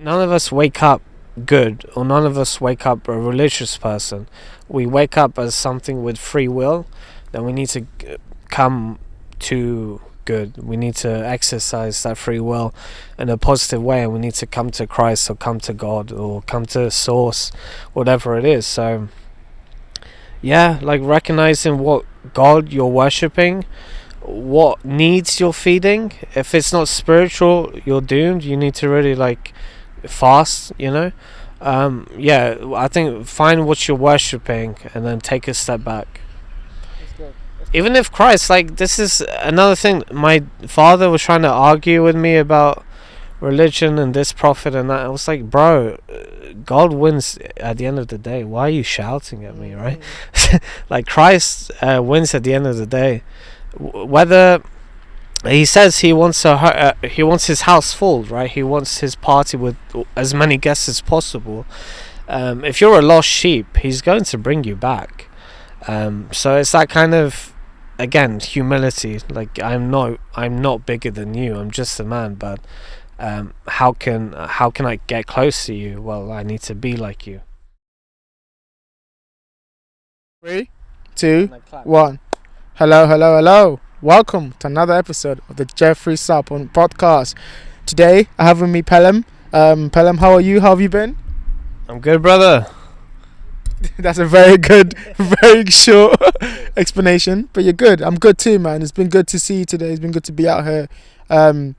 none of us wake up good, or none of us wake up a religious person. We wake up as something with free will. Then we need to come to good. We need to exercise that free will in a positive way, and we need to come to Christ, or come to God, or come to Source, whatever it is. So yeah, like recognizing what God you're worshipping, what needs you're feeding. If it's not spiritual, you're doomed. You need to really like fast, yeah, I think find what you're worshipping and then take a step back. That's good. Even if Christ, like, this is another thing, my father was trying to argue with me about religion and this prophet and that. I was like, bro, God wins at the end of the day. Why are you shouting at me, right? Like, Christ wins at the end of the day. Whether he says he wants his house full, right? He wants his party with as many guests as possible. If you're a lost sheep, he's going to bring you back. So it's that kind of, again, humility. Like, I'm not bigger than you. I'm just a man. But how can I get close to you? Well, I need to be like you. 3, 2, 1. Hello. Welcome to another episode of the Jeoffrey Sarpong podcast. Today I have with me Pellumb. Pellumb, how are you? How have you been? I'm good, brother. That's a very good, very short explanation. But you're good. I'm good too, man. It's been good to see you today. It's been good to be out here. We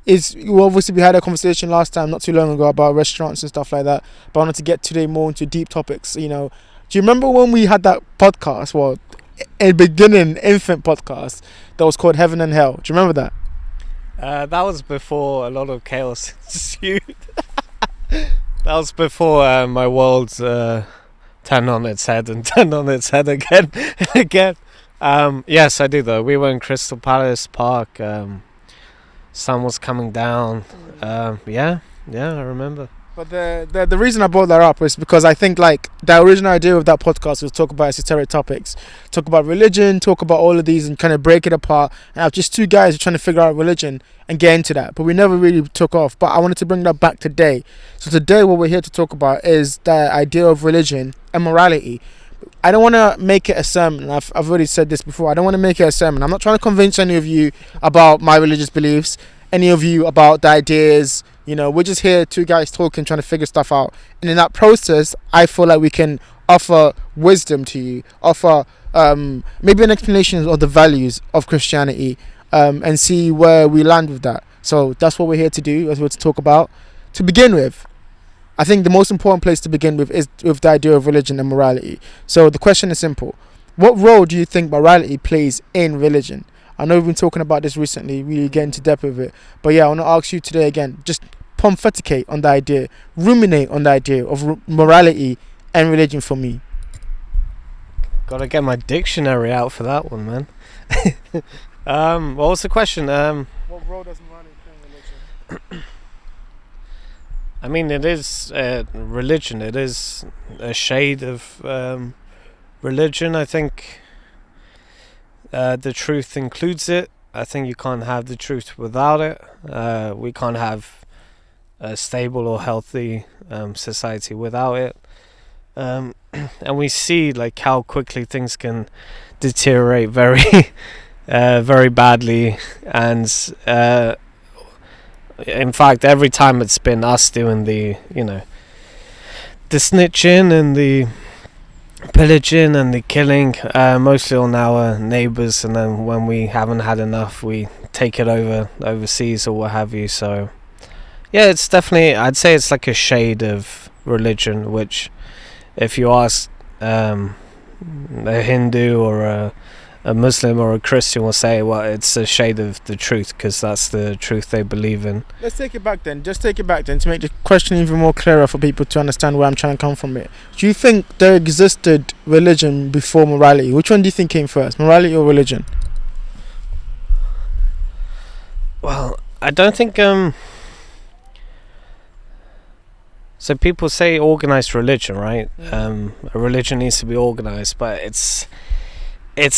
had a conversation last time, not too long ago, about restaurants and stuff like that. But I wanted to get today more into deep topics. Do you remember when we had that podcast? Well, a beginning infant podcast that was called Heaven and Hell. Do you remember that? That was before a lot of chaos ensued. That was before my world turned on its head and turned on its head again and again. Yes, I do though. We were in Crystal Palace Park. Sun was coming down. Yeah, I remember. But the reason I brought that up is because I think like the original idea of that podcast was talk about esoteric topics, talk about religion, talk about all of these and kind of break it apart. And have just two guys trying to figure out religion and get into that. But we never really took off. But I wanted to bring that back today. So today what we're here to talk about is the idea of religion and morality. I don't want to make it a sermon. I've already said this before. I don't want to make it a sermon. I'm not trying to convince any of you about my religious beliefs, any of you about the ideas. We're just here, two guys talking, trying to figure stuff out. And in that process, I feel like we can offer wisdom to you, offer maybe an explanation of the values of Christianity, and see where we land with that. So that's what we're here to do, as we're to talk about. To begin with, I think the most important place to begin with is with the idea of religion and morality. So the question is simple. What role do you think morality plays in religion? I know we've been talking about this recently, really getting into depth with it. But yeah, I want to ask you today again, just pontificate on the idea, ruminate on the idea of morality and religion for me. Gotta get my dictionary out for that one, man. What was the question? What role does morality play in religion? I mean, it is religion. It is a shade of religion. I think the truth includes it. I think you can't have the truth without it. We can't have a stable or healthy society without it. And we see like how quickly things can deteriorate very, very badly. And in fact, every time it's been us doing the snitching and the pillaging and the killing, mostly on our neighbours, and then when we haven't had enough, we take it overseas or what have you. So yeah, it's definitely, I'd say it's like a shade of religion, which if you ask a Hindu or a Muslim or a Christian will say, well, it's a shade of the truth, because that's the truth they believe in. Let's take it back then. Just take it back then to make the question even more clearer for people to understand where I'm trying to come from it. Do you think there existed religion before morality? Which one do you think came first, morality or religion? Well, I don't think so people say organized religion, right? A religion needs to be organized, but it's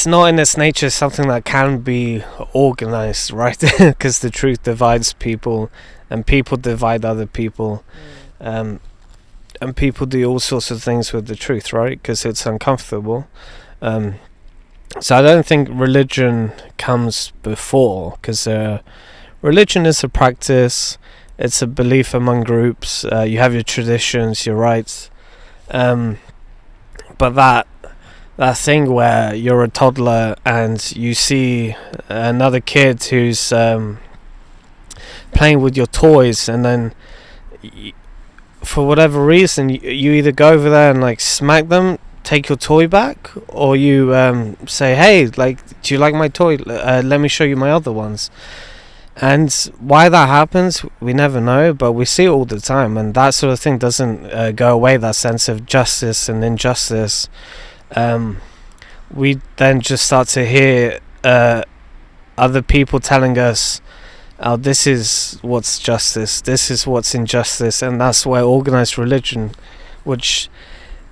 not in its nature something that can be organized, right? Because the truth divides people and people divide other people, and people do all sorts of things with the truth, right? Because it's uncomfortable. So I don't think religion comes before, because religion is a practice. It's a belief among groups. You have your traditions, your rites, but that thing where you're a toddler and you see another kid who's playing with your toys, and then for whatever reason you either go over there and like smack them, take your toy back, or you say, hey, like, do you like my toy? Let me show you my other ones. And why that happens, we never know, but we see it all the time, and that sort of thing doesn't go away, that sense of justice and injustice. We then just start to hear other people telling us, oh, this is what's justice, this is what's injustice, and that's where organized religion, which,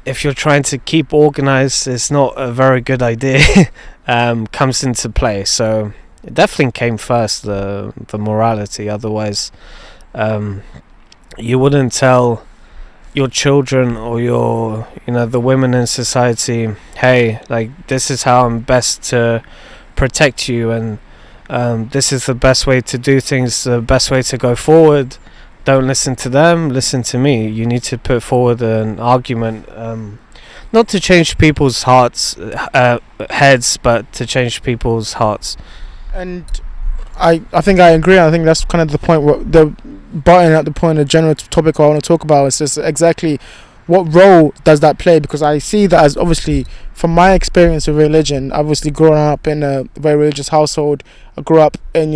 if you're trying to keep organized, is not a very good idea, comes into play. So it definitely came first, the morality. Otherwise, you wouldn't tell your children or your, the women in society, hey, like, this is how I'm best to protect you, and this is the best way to do things, the best way to go forward. Don't listen to them, listen to me. You need to put forward an argument, not to change people's heads, but to change people's hearts. And I think I agree. I think that's kind of the point, the button at the point, the general topic I want to talk about is just exactly what role does that play, because I see that as, obviously, from my experience with religion, obviously growing up in a very religious household, I grew up in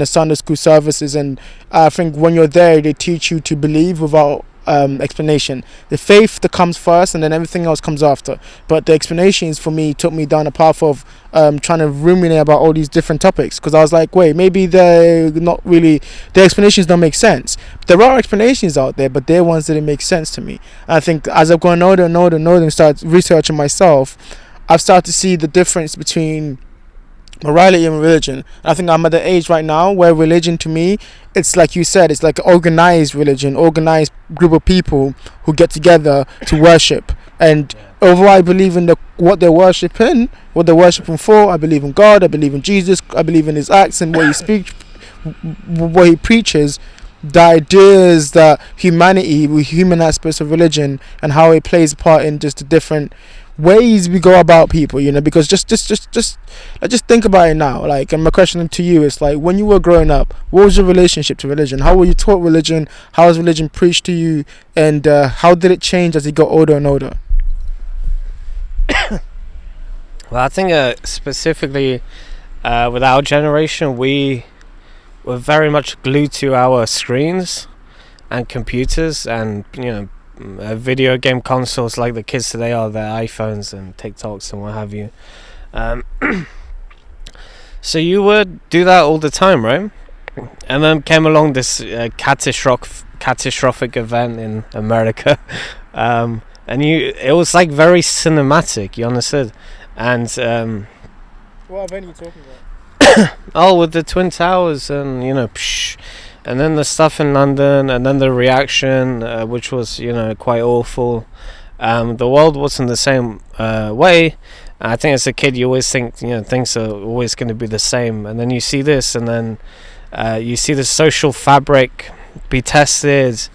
a Sunday school services, and I think when you're there, they teach you to believe without explanation. The faith that comes first, and then everything else comes after. But the explanations for me took me down a path of trying to ruminate about all these different topics, because I was like, wait, maybe they're not really, the explanations don't make sense. There are explanations out there, but they're ones that didn't make sense to me. And I think as I've gone older and older and older and started researching myself, I've started to see the difference between morality and religion. I think I'm at the age right now where religion, to me, it's like you said, it's like organized religion, organized group of people who get together to worship. And although I believe in what they're worshiping, what they're worshiping for, I believe in God, I believe in Jesus, I believe in his acts and what he speaks, what he preaches. The ideas that humanity, with human aspects of religion, and how it plays a part in just the different ways we go about people, because just think about it now. Like, and my question to you is, like, when you were growing up, what was your relationship to religion? How were you taught religion? How was religion preached to you? And how did it change as you got older and older? Well, I think specifically with our generation, we were very much glued to our screens and computers and video game consoles, like the kids today are, their iPhones and TikToks and what have you. So you would do that all the time, right? And then came along this catastrophic event in America, and it was like very cinematic. You understood? And what event are you talking about? Oh, with the Twin Towers and and then the stuff in London, and then the reaction, which was quite awful. The world wasn't the same way. I think as a kid you always think things are always going to be the same, and then you see this, and then you see the social fabric be tested,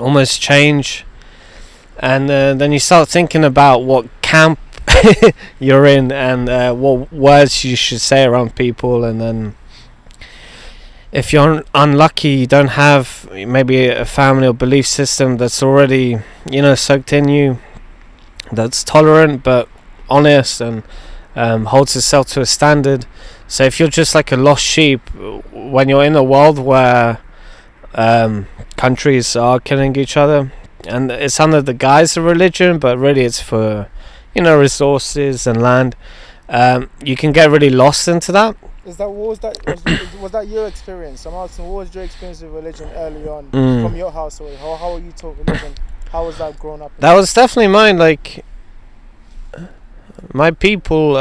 almost change, and then you start thinking about what camp you're in, and what words you should say around people. And then if you're unlucky, you don't have maybe a family or belief system that's already soaked in you, that's tolerant but honest and holds itself to a standard. So if you're just like a lost sheep, when you're in a world where countries are killing each other, and it's under the guise of religion, but really it's for resources and land, you can get really lost into that. Was that your experience? I'm asking, what was your experience with religion early on from your household? How were you taught religion? How was that growing up? That was definitely mine. Like, my people,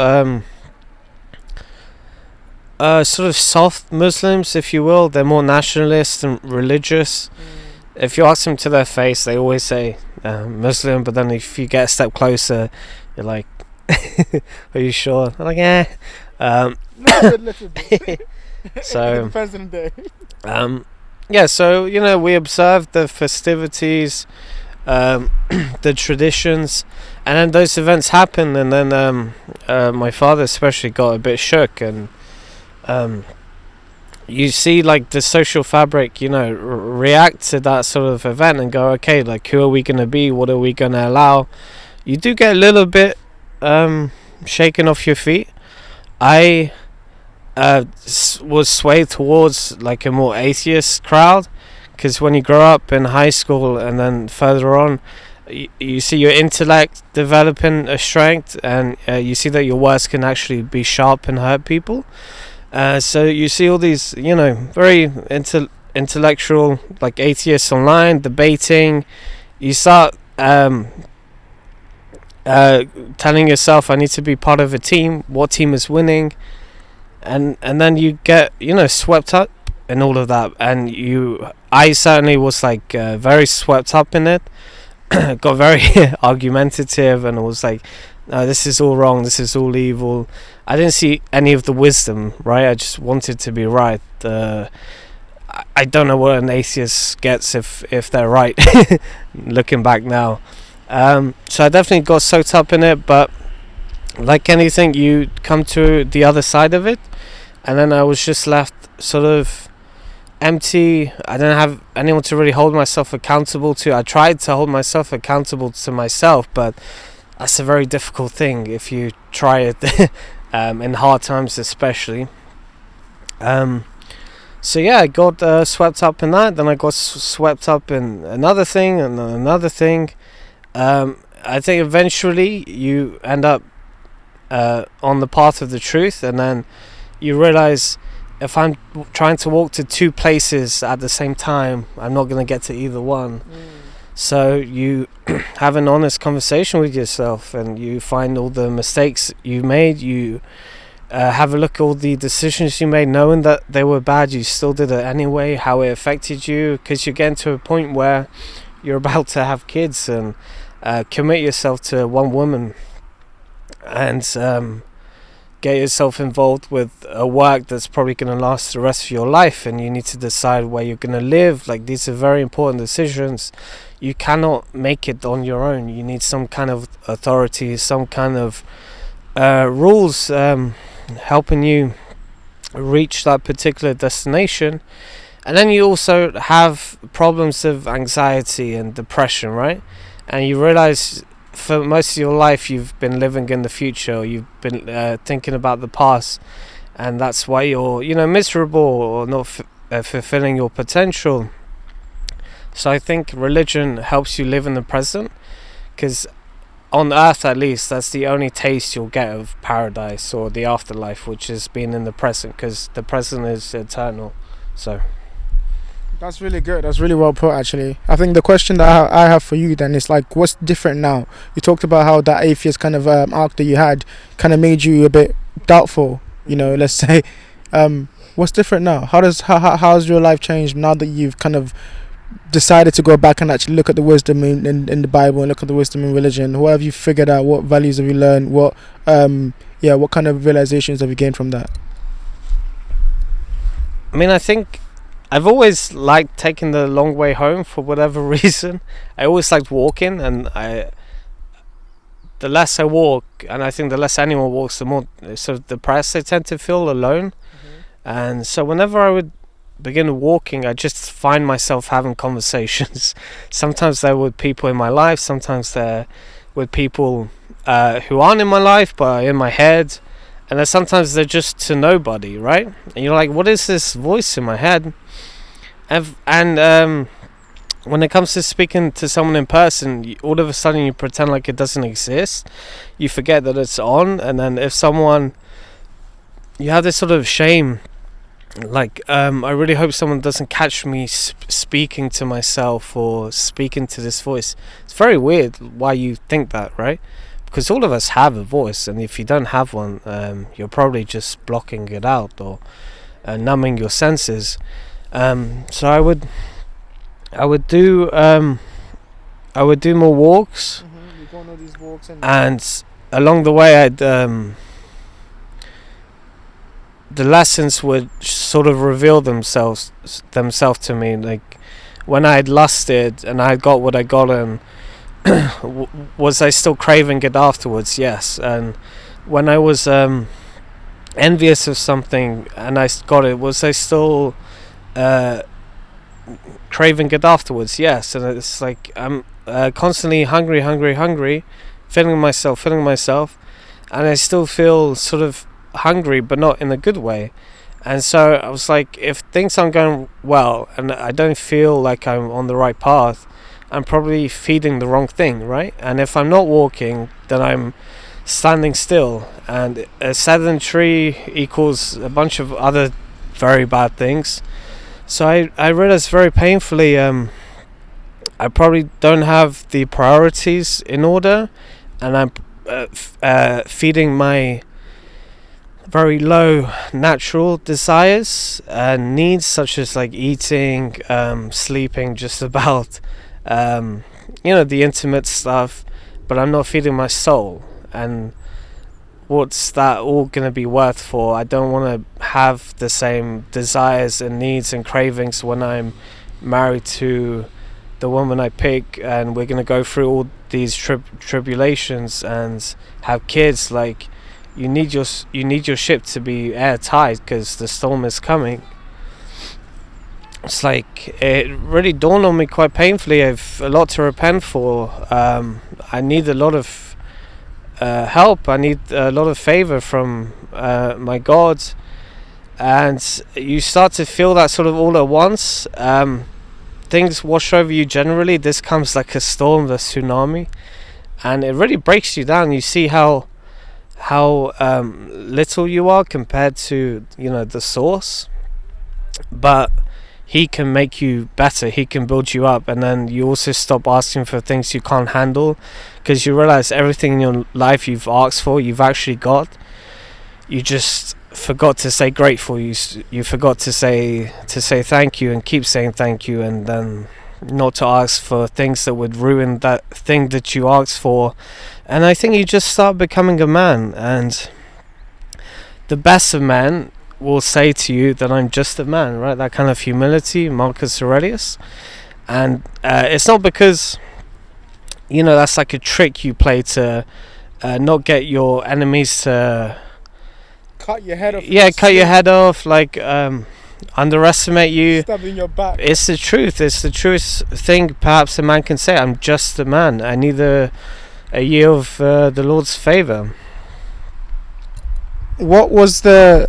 sort of soft Muslims, if you will. They're more nationalist and religious. If you ask them to their face, they always say Muslim, but then if you get a step closer, you're like, are you sure? I'm like, yeah. Little bit. So, Depends on the day. yeah, so, we observed the festivities, the traditions, and then those events happened, and then my father especially got a bit shook, and you see like the social fabric, react to that sort of event and go, okay, like who are we going to be? What are we going to allow? You do get a little bit shaken off your feet. I was swayed towards like a more atheist crowd, because when you grow up in high school and then further on, you see your intellect developing a strength, and you see that your words can actually be sharp and hurt people. So you see all these, very intellectual, like atheists online debating. You start telling yourself, I need to be part of a team. What team is winning? And then you get, swept up in all of that. And I certainly was like very swept up in it. Got very argumentative, and was like, no, this is all wrong, this is all evil. I didn't see any of the wisdom, right? I just wanted to be right. I don't know what an atheist gets if they're right, looking back now. So I definitely got soaked up in it, but like anything, you come to the other side of it, and then I was just left sort of empty. I didn't have anyone to really hold myself accountable to. I tried to hold myself accountable to myself, but that's a very difficult thing if you try it in hard times especially. So yeah, I got swept up in that. Then I got swept up in another thing and another thing. I think eventually you end up on the path of the truth, and then you realize, if I'm trying to walk to two places at the same time, I'm not going to get to either one. So you have an honest conversation with yourself, and you find all the mistakes you made. You have a look at all the decisions you made, knowing that they were bad. You still did it anyway, how it affected you, because you're getting to a point where you're about to have kids and commit yourself to one woman, and get yourself involved with a work that's probably going to last the rest of your life, and you need to decide where you're going to live. Like, these are very important decisions. You cannot make it on your own. You need some kind of authority, some kind of rules helping you reach that particular destination. And then you also have problems of anxiety and depression, right? And you realize for most of your life you've been living in the future, you've been thinking about the past, and that's why you're miserable or not fulfilling your potential. So I think religion helps you live in the present, because on earth at least that's the only taste you'll get of paradise or the afterlife, which is being in the present, because the present is eternal. So that's really good. That's really well put, actually. I think the question that I have for you then is like, what's different now? You talked about how that atheist kind of arc that you had kind of made you a bit doubtful, let's say. What's different now? How's your life changed now that you've kind of decided to go back and actually look at the wisdom in the Bible and look at the wisdom in religion? What have you figured out? What values have you learned? What kind of realizations have you gained from that? I mean, I think I've always liked taking the long way home for whatever reason. I always liked walking, and the less I walk, and I think the less anyone walks, the more sort of depressed I tend to feel, alone. And so whenever I would begin walking, I just find myself having conversations. Sometimes they're with people in my life, sometimes they're with people who aren't in my life but are in my head, and then sometimes they're just to nobody, right? And you're like, what is this voice in my head? And when it comes to speaking to someone in person, all of a sudden you pretend like it doesn't exist. You forget that it's on, and then if someone, you have this sort of shame, like I really hope someone doesn't catch me speaking to myself or speaking to this voice. It's very weird why you think that, right? because all of us have a voice, and if you don't have one, you're probably just blocking it out or numbing your senses. So I would do more walks, You go on all these walks and along the way the lessons would sort of reveal themselves to me. Like when I had lusted and I got what I got, and was I still craving it afterwards? Yes. And when I was envious of something and I got it, was I still craving it afterwards? Yes. And it's like I'm constantly hungry, filling myself, and I still feel sort of hungry, but not in a good way. And so I was like, if things aren't going well and I don't feel like I'm on the right path, I'm probably feeding the wrong thing, right? And if I'm not walking, then I'm standing still, and a sedentary equals a bunch of other very bad things. So I realized very painfully I probably don't have the priorities in order, and I'm feeding my very low natural desires and needs, such as like eating, sleeping, just about the intimate stuff, but I'm not feeding my soul. And what's that all gonna be worth for? I don't want to have the same desires and needs and cravings when I'm married to the woman I pick, and we're gonna go through all these tribulations and have kids. Like, you need your ship to be airtight because the storm is coming. It's like, it really dawned on me quite painfully. I've a lot to repent for. I need a lot of help. I need a lot of favor from my God. And you start to feel that sort of all at once. Things wash over you generally. This comes like a storm, the tsunami, and it really breaks you down. You see how little you are compared to the source, but he can make you better. He can build you up, and then you also stop asking for things you can't handle, because you realize everything in your life you've asked for, you've actually got. You just forgot to say grateful. You forgot to say thank you, and keep saying thank you, and then not to ask for things that would ruin that thing that you asked for. And I think you just start becoming a man, and the best of men will say to you that I'm just a man, right? That kind of humility, Marcus Aurelius. And it's not because that's like a trick you play to not get your enemies to cut your head off. Yeah, cut your head off, like underestimate you. Stab in your back. It's the truth. It's the truest thing perhaps a man can say. I'm just a man. I need a year of the Lord's favor. What was the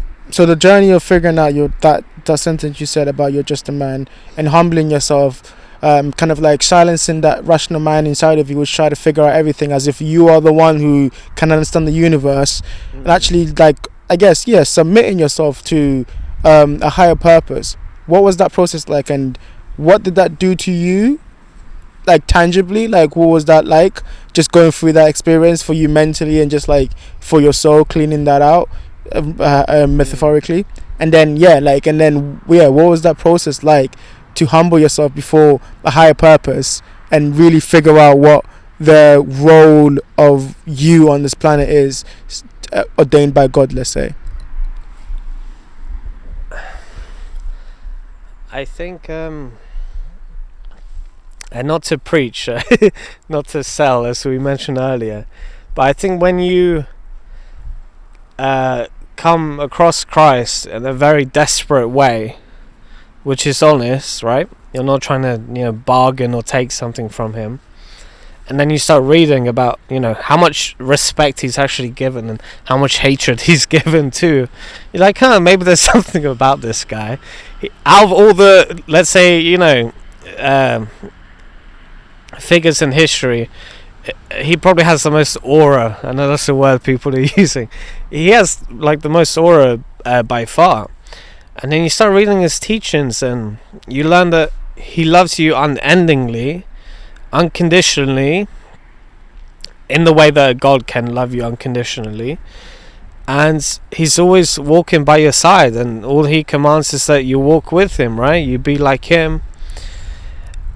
journey of figuring out that sentence you said about you're just a man, and humbling yourself, kind of like silencing that rational mind inside of you, which try to figure out everything as if you are the one who can understand the universe, and actually, like, I guess, submitting yourself to a higher purpose. What was that process like, and what did that do to you, like tangibly? Like, what was that like, just going through that experience for you mentally, and just like for your soul, cleaning that out, metaphorically? And then what was that process like to humble yourself before a higher purpose and really figure out what the role of you on this planet is, ordained by God, let's say? I think and not to preach, not to sell, as we mentioned earlier, but I think when you come across Christ in a very desperate way, which is honest, right? You're not trying to bargain or take something from him, and then you start reading about how much respect he's actually given and how much hatred he's given too. You're like, maybe there's something about this guy. Out of all the, let's say, figures in history, he probably has the most aura. I know that's the word people are using. He has like the most aura by far. And then you start reading his teachings, and you learn that he loves you unendingly, unconditionally, in the way that God can love you unconditionally, and he's always walking by your side, and all he commands is that you walk with him, right? You be like him.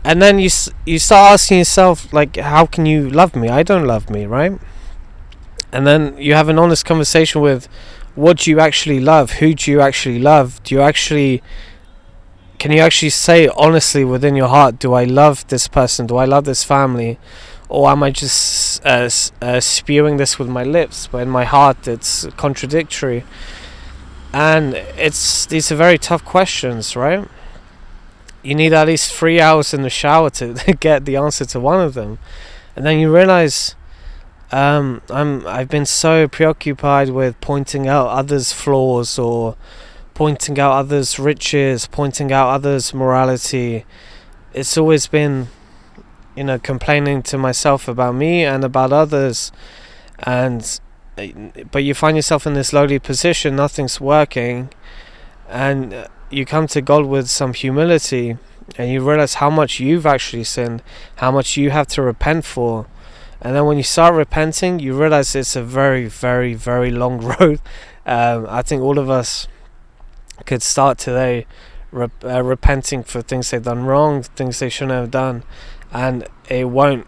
And then you start asking yourself, like, how can you love me? I don't love me, right? And then you have an honest conversation with, what do you actually love? Who do you actually love? Can you actually say honestly within your heart, do I love this person? Do I love this family? Or am I just spewing this with my lips, but in my heart it's contradictory? And these are very tough questions, right? You need at least 3 hours in the shower to get the answer to one of them. And then you realize, I've been so preoccupied with pointing out others' flaws, or pointing out others' riches, pointing out others' morality. It's always been, complaining to myself about me and about others. But you find yourself in this lowly position, nothing's working, and you come to God with some humility, and you realize how much you've actually sinned, how much you have to repent for. And then when you start repenting, you realize it's a very, very, very long road. I think all of us could start today repenting for things they've done wrong, things they shouldn't have done, and it won't.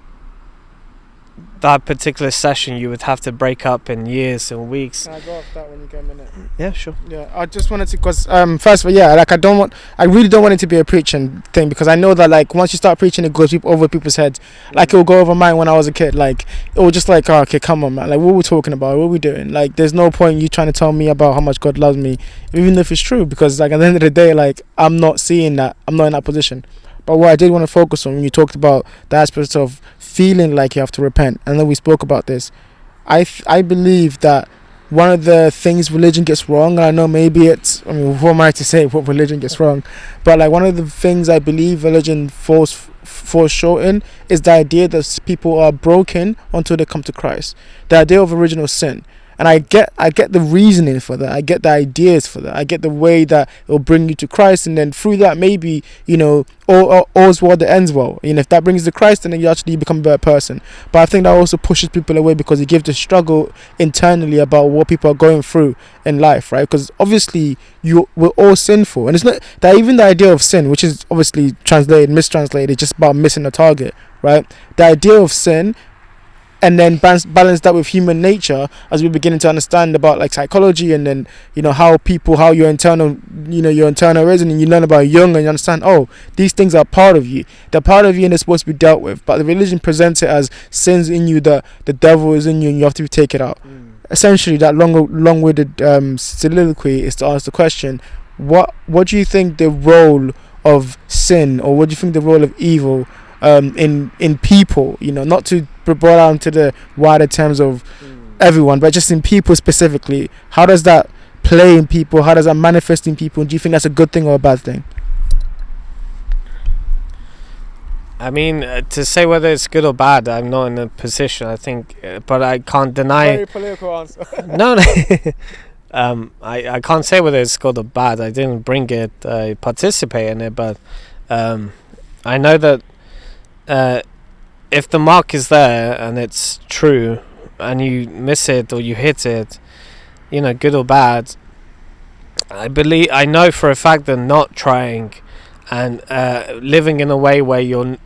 That particular session you would have to break up in years and weeks. Can I go off that when you get a minute? Yeah, sure. Yeah, I just wanted to, because first of all, like I really don't want it to be a preaching thing, because I know that like once you start preaching, it goes over people's heads. Like it will go over mine when I was a kid. Like it was just like, oh, okay, come on, man. Like what are we talking about? What are we doing? Like there's no point you trying to tell me about how much God loves me, even if it's true, because like at the end of the day, like I'm not seeing that. I'm not in that position. But what I did want to focus on when you talked about the aspect of feeling like you have to repent, and then we spoke about this, I believe that one of the things religion gets wrong, and I know maybe who am I to say what religion gets wrong, but like one of the things I believe religion falls short in is the idea that people are broken until they come to Christ. The idea of original sin. And I get the reasoning for that. I get the ideas for that. I get the way that it will bring you to Christ, and then through that maybe, all's well that ends well. If that brings you to Christ, then you actually become a better person. But I think that also pushes people away, because it gives the struggle internally about what people are going through in life, right? Because obviously we're all sinful, and it's not that even the idea of sin, which is obviously mistranslated, just about missing the target, right? The idea of sin, and then balance that with human nature, as we're beginning to understand about like psychology, and then how your internal reasoning, and you learn about Jung, and you understand, oh, these things are part of you. They're part of you, and they're supposed to be dealt with. But the religion presents it as sins in you, the devil is in you, and you have to take it out. Essentially, that long-winded soliloquy is to ask the question: what do you think the role of sin, or what do you think the role of evil in people, not to brought down to the wider terms of everyone, but just in people specifically? How does that play in people? How does that manifest in people? Do you think that's a good thing or a bad thing? I mean, to say whether it's good or bad, I'm not in a position, I think, but I can't deny. Very political answer. No. I can't say whether it's good or bad. I didn't bring it, participate in it, but I know that if the mark is there and it's true, and you miss it or you hit it, good or bad, I know for a fact that not trying and living in a way where you're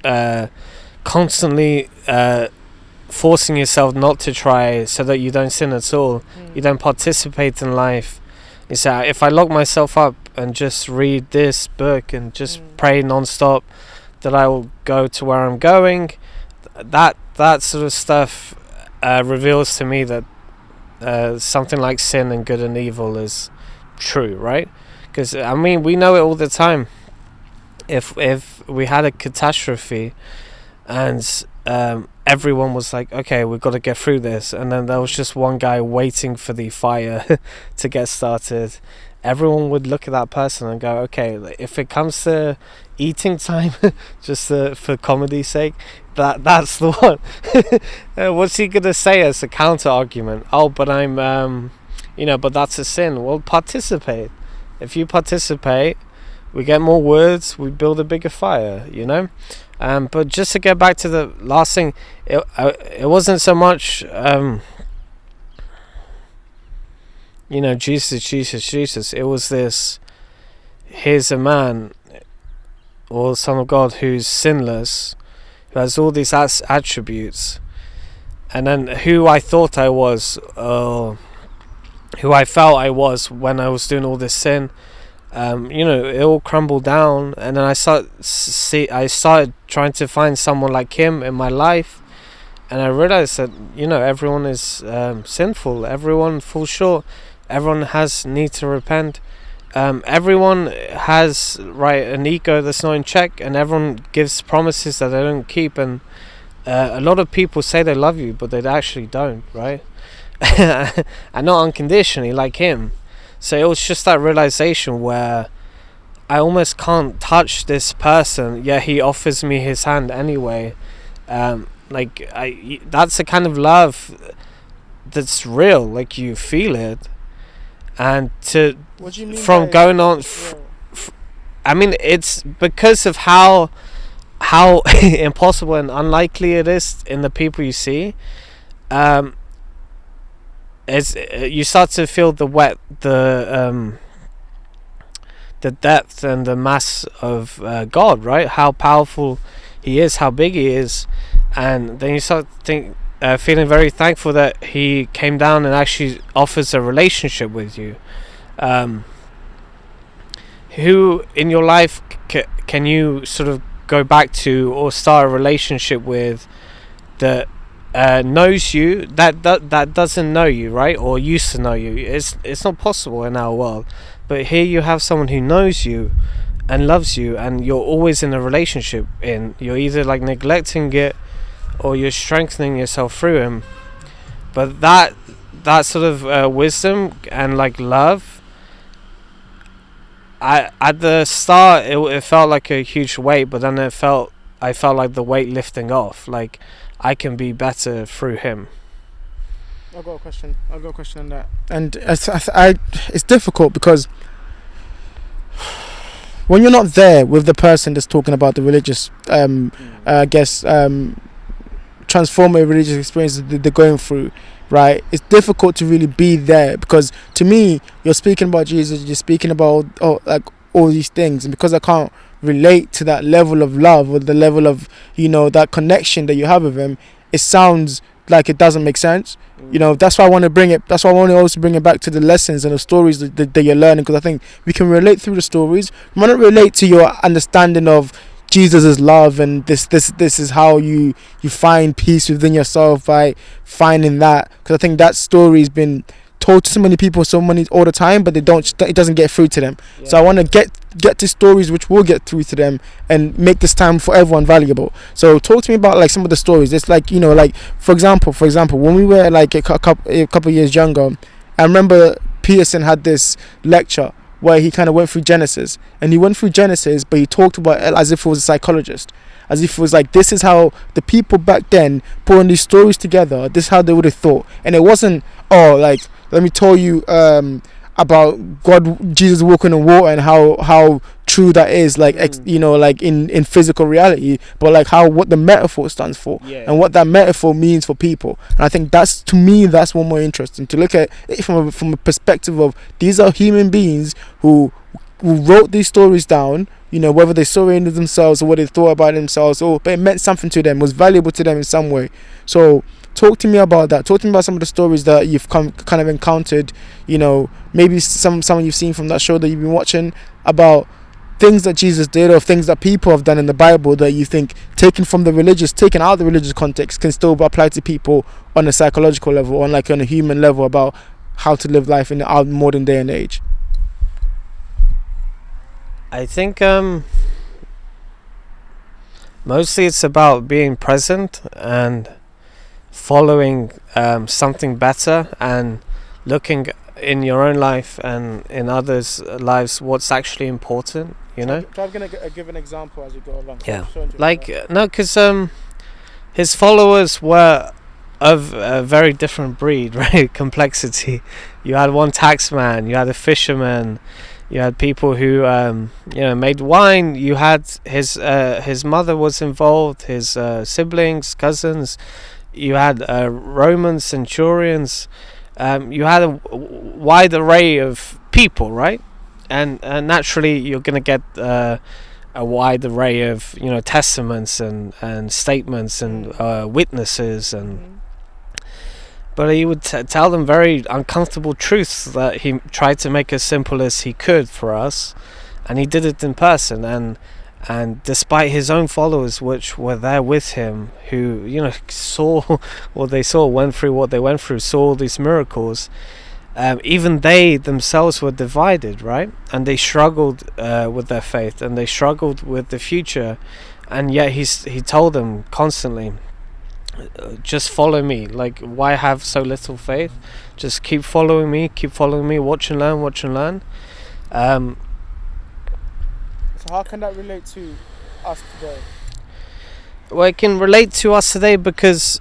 constantly forcing yourself not to try, so that you don't sin at all, you don't participate in life. It's if I lock myself up and just read this book and just pray non-stop that I will go to where I'm going, that sort of stuff reveals to me that something like sin and good and evil is true, right? Because we know it all the time. If we had a catastrophe and everyone was like, okay, we've got to get through this, and then there was just one guy waiting for the fire to get started, everyone would look at that person and go, okay, if it comes to eating time, just for comedy's sake, that's the one. What's he gonna say as a counter argument? Oh, but I'm but that's a sin. Well, participate. If you participate, we get more words, we build a bigger fire, you know. But just to get back to the last thing, it wasn't so much you know, Jesus. It was this: here's a man or Son of God who's sinless, who has all these attributes, and then who I thought I was, who I felt I was when I was doing all this sin. You know, it all crumbled down, and then I started trying to find someone like him in my life, and I realized that, you know, everyone is sinful, everyone falls short, everyone has need to repent, everyone has an ego that's not in check, and everyone gives promises that they don't keep, and a lot of people say they love you, but they actually don't, right? And not unconditionally like him. So it was just that realization where I almost can't touch this person, yet he offers me his hand anyway. That's the kind of love that's real, like you feel it. And What do you mean from going on, I mean, it's because of how impossible and unlikely it is in the people you see. You start to feel the depth and the mass of God, right? How powerful he is, how big he is, and then you start feeling very thankful that he came down and actually offers a relationship with you. Who in your life can you sort of go back to or start a relationship with that knows you, that doesn't know you, right, or used to know you? It's not possible in our world. But here you have someone who knows you and loves you, and you're always in a relationship. You're either like neglecting it or you're strengthening yourself through him. But that sort of wisdom and like love, at the start it felt like a huge weight, but then I felt like the weight lifting off, like I can be better through him. I've got a question on that. And it's difficult because when you're not there with the person that's talking about the religious, transformative religious experiences that they're going through, right? It's difficult to really be there, because to me, you're speaking about Jesus, you're speaking about all these things, and because I can't relate to that level of love or the level of, you know, that connection that you have with him, it sounds like it doesn't make sense. You know, that's why I want to bring it. That's why I want to also bring it back to the lessons and the stories that you're learning, because I think we can relate through the stories. We might not relate to your understanding of Jesus' love, and this is how you find peace within yourself by finding that, because I think that story has been told to so many people all the time, but it doesn't get through to them. So I want to get to stories which will get through to them and make this time for everyone valuable. So talk to me about like some of the stories. It's like, you know, like for example when we were like a couple years younger, I remember Peterson had this lecture where he kind of went through Genesis, and he went through Genesis, but he talked about it as if it was a psychologist, as if it was like, this is how the people back then put on these stories together, this is how they would have thought. And it wasn't, like, let me tell you about Jesus walking on water and how true that is, like you know, like in physical reality, but like what the metaphor stands for, and what that metaphor means for people. And I think to me that's one more interesting, to look at it from a perspective of, these are human beings who wrote these stories down, you know, whether they saw it in themselves or what they thought about themselves, but it meant something to them, was valuable to them in some way. So talk to me about that. Talk to me about some of the stories that you've kind of encountered, you know, maybe some you've seen from that show that you've been watching, about things that Jesus did or things that people have done in the Bible that you think, taken out of the religious context, can still apply to people on a psychological level, on a human level, about how to live life in our modern day and age. I think mostly it's about being present and following something better, and looking in your own life and in others' lives what's actually important, you know. I'm going to give an example as you go along. Yeah, because his followers were of a very different breed, right? Complexity. You had one tax man, you had a fisherman, You had people who made wine. You had his mother was involved, his siblings, cousins. You had Roman centurions. You had a wide array of people, right? And naturally you're going to get a wide array of testaments and statements and witnesses, and but he would tell them very uncomfortable truths that he tried to make as simple as he could for us, and he did it in person. And despite his own followers, which were there with him, who saw what they saw, went through what they went through, saw all these miracles, even they themselves were divided, right? And they struggled with their faith, and they struggled with the future. And yet he told them constantly, just follow me. Like, why have so little faith? Just keep following me, watch and learn. So how can that relate to us today? Well, it can relate to us today because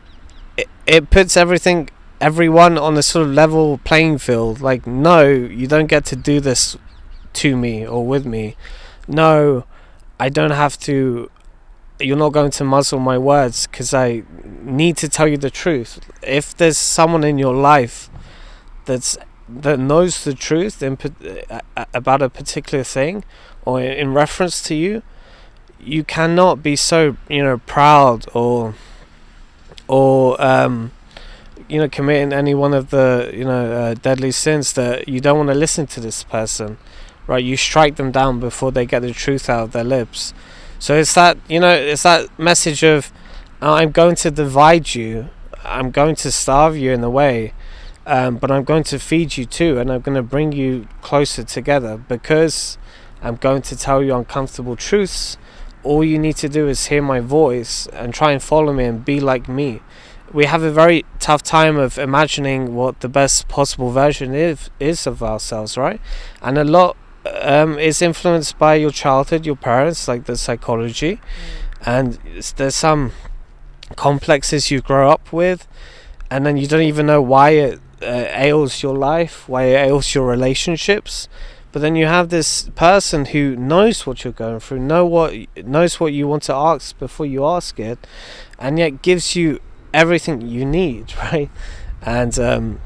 it puts everyone on a sort of level playing field. Like, no, you don't get to do this to me or with me. No, I don't have to. You're not going to muzzle my words because I need to tell you the truth. If there's someone in your life that knows the truth about a particular thing or in reference to you, you cannot be so proud or committing any one of the deadly sins that you don't want to listen to this person, right? You strike them down before they get the truth out of their lips. So it's that message of I'm going to divide you, I'm going to starve you in a way, but I'm going to feed you too, and I'm going to bring you closer together because I'm going to tell you uncomfortable truths. All you need to do is hear my voice and try and follow me and be like me. We have a very tough time of imagining what the best possible version is of ourselves, right? And a lot is influenced by your childhood, your parents, like the psychology, and there's some complexes you grow up with, and then you don't even know why it ails your life, why it ails your relationships. But then you have this person who knows what you're going through, knows what you want to ask before you ask it, and yet gives you everything you need, right? And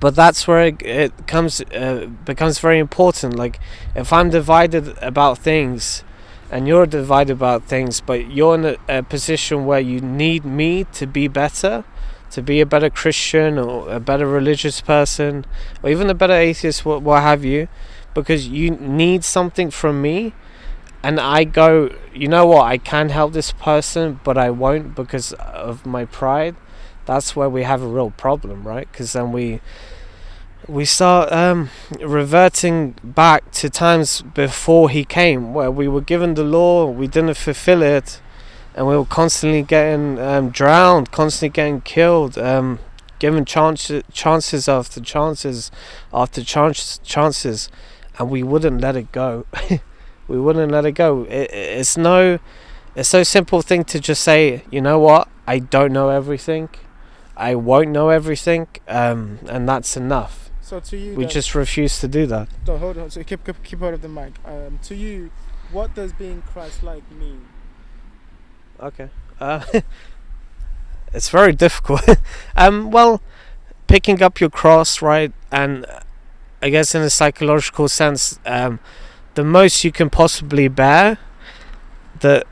but that's where it becomes very important. Like, if I'm divided about things and you're divided about things, but you're in a position where you need me to be better, to be a better Christian or a better religious person or even a better atheist, what have you, because you need something from me, and I go, you know what, I can help this person but I won't because of my pride. That's where we have a real problem, right? Because then we start reverting back to times before he came, where we were given the law, we didn't fulfill it, and we were constantly getting drowned, constantly getting killed, given chances after chances after chances, and we wouldn't let it go. We wouldn't let it go. It's so simple thing to just say, you know what, I don't know everything, I won't know everything, and that's enough. So to you, we just refuse to do that. No, hold on. So keep hold of the mic. To you, what does being Christ-like mean? Okay. It's very difficult. Well, picking up your cross, right, and I guess in a psychological sense, the most you can possibly bear that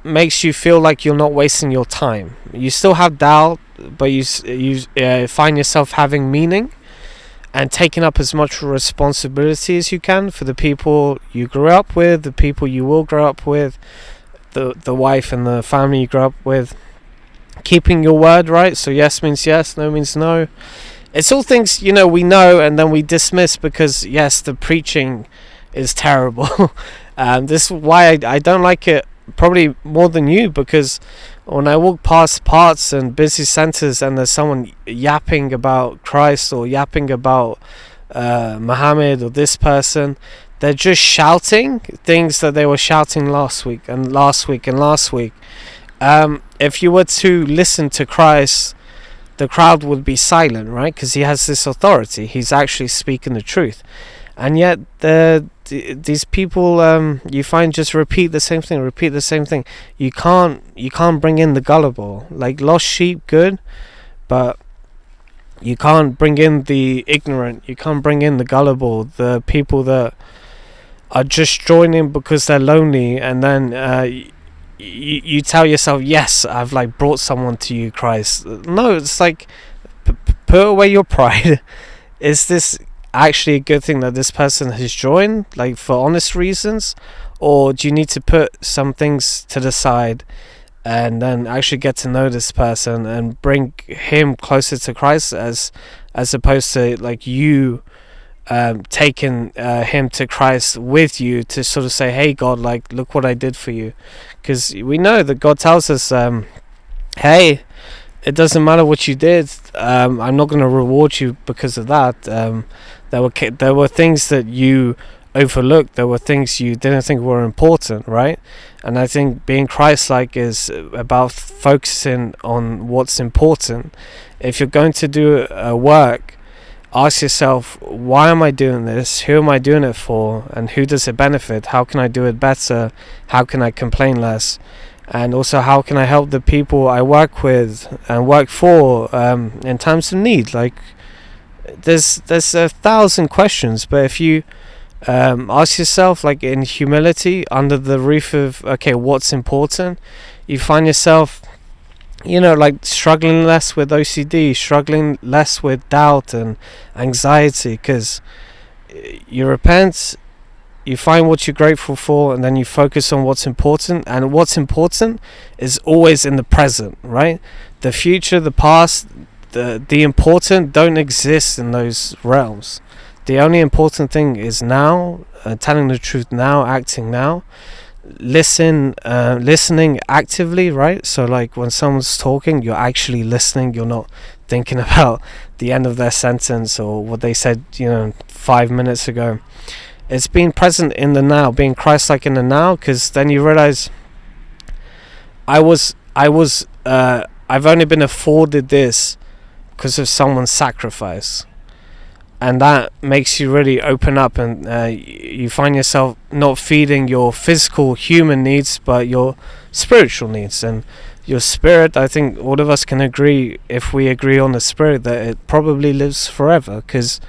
makes you feel like you're not wasting your time. You still have doubt, but you find yourself having meaning and taking up as much responsibility as you can for the people you grew up with, the people you will grow up with, the wife and the family you grew up with. Keeping your word, right? So yes means yes, no means no. It's all things we know and then we dismiss because yes, the preaching is terrible. This is why I don't like it probably more than you, because when I walk past parts and busy centers and there's someone yapping about Christ or yapping about Muhammad or this person, they're just shouting things that they were shouting last week. If you were to listen to Christ, the crowd would be silent, right? Because he has this authority. He's actually speaking the truth. and yet these people you find just repeat the same thing. You can't bring in the gullible. Like, lost sheep, good, but you can't bring in the ignorant. You can't bring in the gullible, the people that are just joining because they're lonely, and then you tell yourself, yes, I've like brought someone to you, Christ. No, it's like, put away your pride. Is this actually a good thing that this person has joined, like for honest reasons, or do you need to put some things to the side and then actually get to know this person and bring him closer to Christ, as opposed to like you taking him to Christ with you to sort of say, hey God, like, look what I did for you. Because we know that God tells us, hey, it doesn't matter what you did, I'm not going to reward you because of that. There were things that you overlooked, there were things you didn't think were important, right? And I think being Christ-like is about focusing on what's important. If you're going to do a work, ask yourself, why am I doing this? Who am I doing it for? And who does it benefit? How can I do it better? How can I complain less? And also, how can I help the people I work with and work for in times of need? Like, there's 1,000 questions, but if you ask yourself, like, in humility, under the roof of, okay, what's important, you find yourself, like, struggling less with OCD, struggling less with doubt and anxiety, because you repent, you find what you're grateful for, and then you focus on what's important. And what's important is always in the present, right? The future, the past, the important don't exist in those realms. The only important thing is now, telling the truth now, acting now, listening actively, right? So like when someone's talking, you're actually listening, you're not thinking about the end of their sentence or what they said 5 minutes ago. It's being present in the now, being Christ-like in the now, because then you realize I've only been afforded this because of someone's sacrifice. And that makes you really open up, and you find yourself not feeding your physical human needs, but your spiritual needs. And your spirit, I think all of us can agree, if we agree on the spirit, that it probably lives forever, because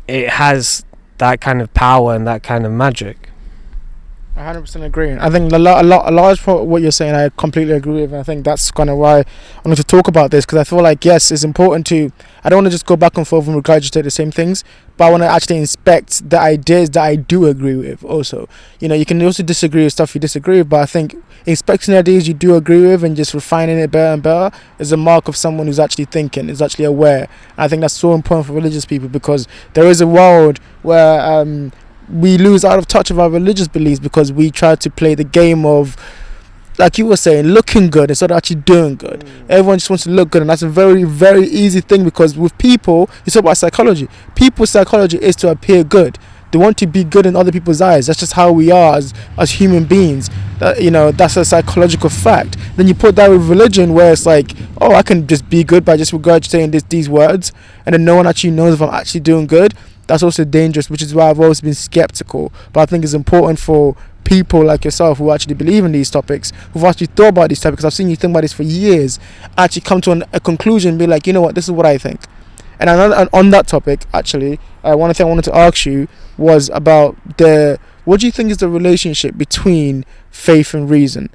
it has that kind of power and that kind of magic. 100% agree. I think a large part of what you're saying I completely agree with, and I think that's kind of why I wanted to talk about this, because I feel like, yes, it's important to, I don't want to just go back and forth and regurgitate the same things, but I want to actually inspect the ideas that I do agree with also. You can also disagree with stuff you disagree with, but I think inspecting the ideas you do agree with and just refining it better and better is a mark of someone who's actually thinking, is actually aware. And I think that's so important for religious people, because there is a world where we lose out of touch of our religious beliefs because we try to play the game of, like you were saying, looking good instead of actually doing good. Everyone just wants to look good, and that's a very, very easy thing, because with people, you talk about psychology. People's psychology is to appear good. They want to be good in other people's eyes. That's just how we are as human beings. That's a psychological fact. Then you put that with religion, where it's like, oh, I can just be good by just regurgitating these words, and then no one actually knows if I'm actually doing good. That's also dangerous, which is why I've always been skeptical. But I think it's important for people like yourself who actually believe in these topics, who've actually thought about these topics. I've seen you think about this for years, actually come to a conclusion and be like, you know what, this is what I think. And on that topic, actually, one thing I wanted to ask you was about what do you think is the relationship between faith and reason?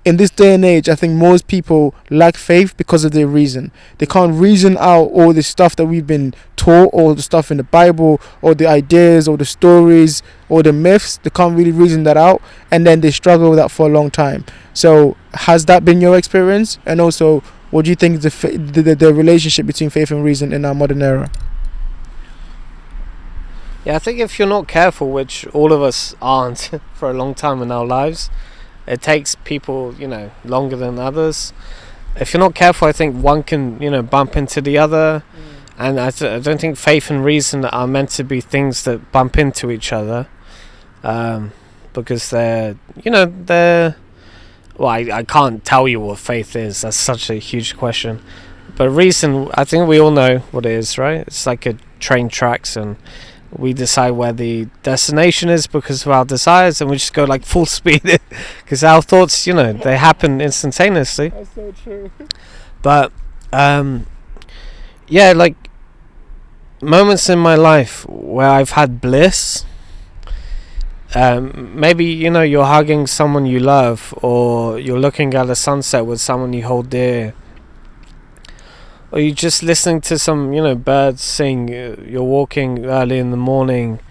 In this day and age, I think most people lack faith because of their reason. They can't reason out all the stuff that we've been taught, all the stuff in the Bible, or the ideas, or the stories, or the myths. They can't really reason that out, and then they struggle with that for a long time. So, has that been your experience? And also, what do you think is the relationship between faith and reason in our modern era? Yeah, I think if you're not careful, which all of us aren't for a long time in our lives, it takes people, longer than others. If you're not careful, I think one can, bump into the other. And I don't think faith and reason are meant to be things that bump into each other. Because they're... Well, I can't tell you what faith is. That's such a huge question. But reason, I think we all know what it is, right? It's like a train tracks, and We decide where the destination is because of our desires, and we just go like full speed because our thoughts, they happen instantaneously. That's so true. But yeah, like moments in my life where I've had bliss. Maybe you're hugging someone you love, or you're looking at a sunset with someone you hold dear, or you're just listening to some birds sing. You're walking early in the morning,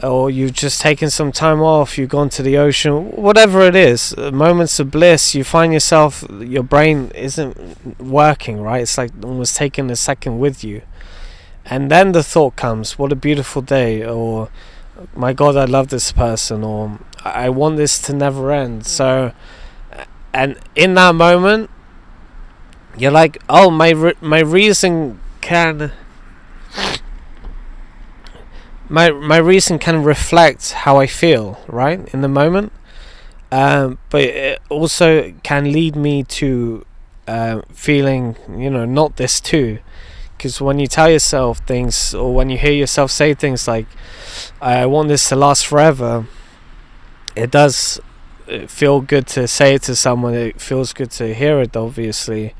or you've just taken some time off, you've gone to the ocean, whatever it is, moments of bliss. You find yourself, your brain isn't working, right? It's like almost taking a second with you, and then the thought comes, what a beautiful day, or my God, I love this person, or I want this to never end. So, and in that moment, you're like, oh, my reason can my reason can reflect how I feel, right, in the moment, but it also can lead me to feeling, not this too. Because when you tell yourself things, or when you hear yourself say things like, I want this to last forever, it does feel good to say it to someone. It feels good to hear it, obviously.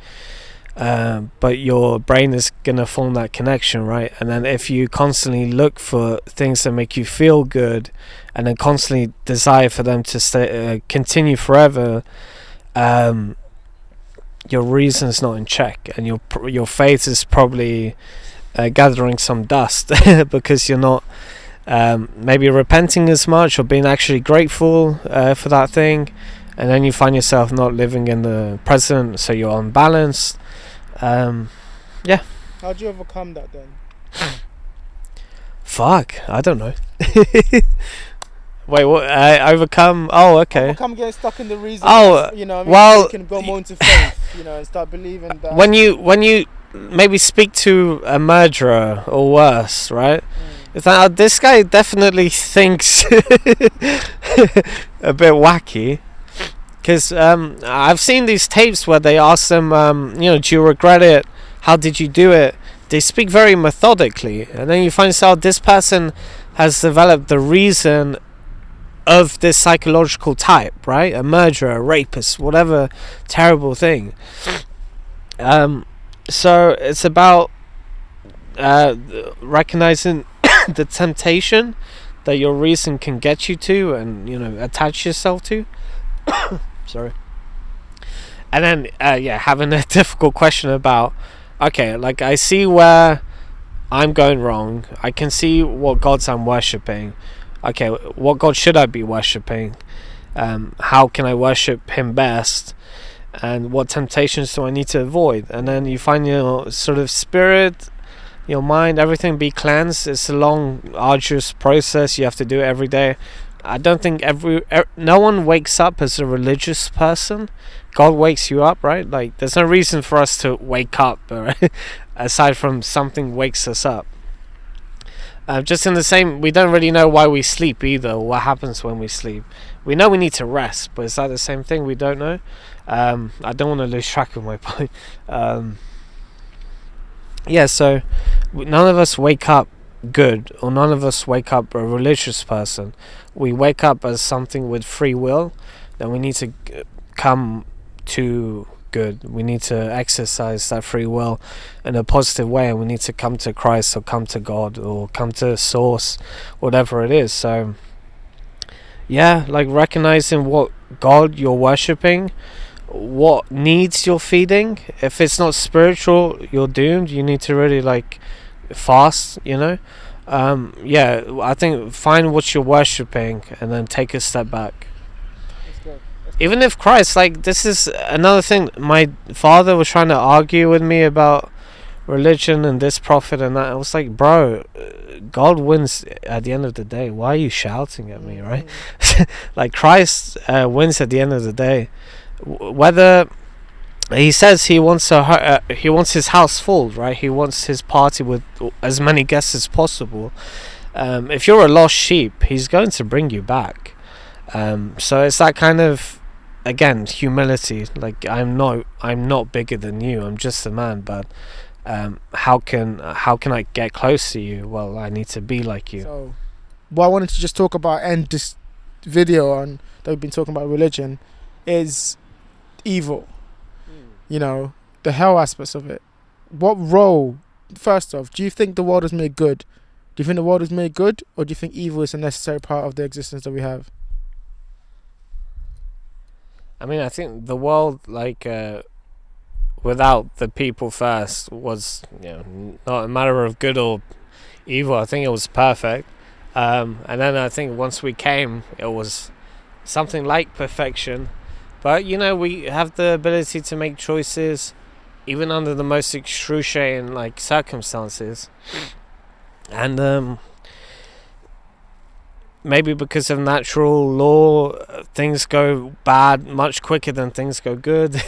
But your brain is going to form that connection, right? And then if you constantly look for things that make you feel good, and then constantly desire for them to continue forever, your reason's not in check, and your faith is probably gathering some dust because you're not maybe repenting as much, or being actually grateful for that thing, and then you find yourself not living in the present, so you're unbalanced. Yeah. How'd you overcome that then? Fuck, I don't know. Wait, what? Overcome? Oh, okay. Overcome getting stuck in the reason. Oh, well, you can go more into faith, and start believing that. When you maybe speak to a murderer or worse, right? It's like, this guy definitely thinks a bit wacky. Because I've seen these tapes where they ask them, do you regret it? How did you do it? They speak very methodically, and then you find out this person has developed the reason of this psychological type, right? A murderer, a rapist, whatever terrible thing. So it's about recognizing the temptation that your reason can get you to, and attach yourself to. Sorry. And then having a difficult question about, okay, like, I see where I'm going wrong. I can see what gods I'm worshipping. Okay, what God should I be worshipping? How can I worship him best? And what temptations do I need to avoid? And then you find your sort of spirit, your mind, everything be cleansed. It's a long, arduous process. You have to do it every day. I don't think no one wakes up as a religious person. God wakes you up, right? Like, there's no reason for us to wake up, right? Aside from something wakes us up. Just in the same, we don't really know why we sleep either, or what happens when we sleep. We know we need to rest, but is that the same thing? We don't know. I don't want to lose track of my point. So none of us wake up good, or none of us wake up a religious person. We wake up as something with free will. Then we need to come to good. We need to exercise that free will in a positive way, and we need to come to Christ, or come to God, or come to Source, whatever it is. So like recognizing what God you're worshipping, what needs you're feeding. If it's not spiritual, you're doomed. You need to really like fast, I think find what you're worshipping, and then take a step back. Even if Christ, like, this is another thing, my father was trying to argue with me about religion and this prophet and that. I was like, bro, God wins at the end of the day. Why are you shouting at me, right? Like, Christ wins at the end of the day. Whether he says he wants his house full, right? He wants his party with as many guests as possible. If you're a lost sheep, he's going to bring you back. So it's that kind of, again, humility. Like, I'm not bigger than you. I'm just a man, but how can I get close to you? Well, I need to be like you. So, what I wanted to just talk about, end this video on, that we've been talking about religion, is evil. You know, the hell aspects of it. What role, first off, do you think the world was made good? Do you think the world was made good, or do you think evil is a necessary part of the existence that we have? I mean, I think the world, like, without the people first, was, you know, not a matter of good or evil. I think it was perfect. And then I think once we came, it was something like perfection. But, you know, we have the ability to make choices, even under the most excruciating, like, circumstances. And maybe because of natural law, things go bad much quicker than things go good.